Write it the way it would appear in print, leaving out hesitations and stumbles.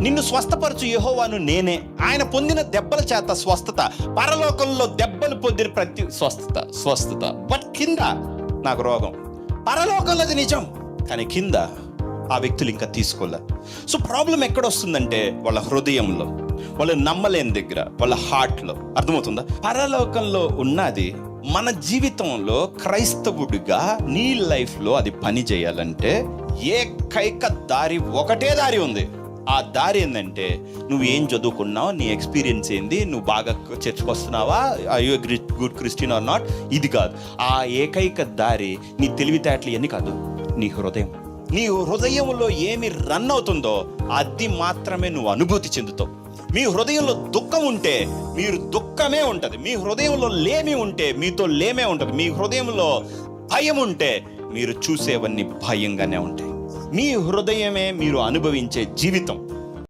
నిన్ను స్వస్థపరచు యెహోవాను నేనే, ఆయన పొందిన దెబ్బల చేత స్వస్థత, పరలోకంలో దెబ్బలు పొందిన ప్రతి స్వస్థత. బట్ కింద నాకు రోగం. పరలోకంలో అది నిజం, కానీ కింద ఆ వ్యక్తులు ఇంకా తీసుకోలే. సో ప్రాబ్లం ఎక్కడ వస్తుందంటే వాళ్ళ హృదయంలో, వాళ్ళు నమ్మలేని దగ్గర, వాళ్ళ హార్ట్లో. అర్థమవుతుందా? పరలోకంలో ఉన్నది మన జీవితంలో క్రైస్తవుడిగా నీ లైఫ్లో అది పని చేయాలంటే ఏకైక దారి, ఒకటే దారి ఉంది. ఆ దారి ఏంటంటే నువ్వు ఏం చదువుకున్నావు, నీ ఎక్స్పీరియన్స్ ఏంది, నువ్వు బాగా చర్చకు వస్తున్నావా, I you good Christian or not, ఇది కాదు. ఆ ఏకైక దారి నీ తెలివితేటలు ఇవన్నీ కాదు, నీ హృదయం. నీ హృదయంలో ఏమి రన్ అవుతుందో అది మాత్రమే నువ్వు అనుభూతి చెందుతావు. మీ హృదయంలో దుఃఖం ఉంటే మీరు దుఃఖమే ఉంటుంది, మీ హృదయంలో లేమి ఉంటే మీతో లేమే ఉంటుంది, మీ హృదయంలో భయం ఉంటే మీరు చూసేవన్నీ భయంగానే ఉంటాయి. మీ హృదయమే మీరు అనుభవించే జీవితం.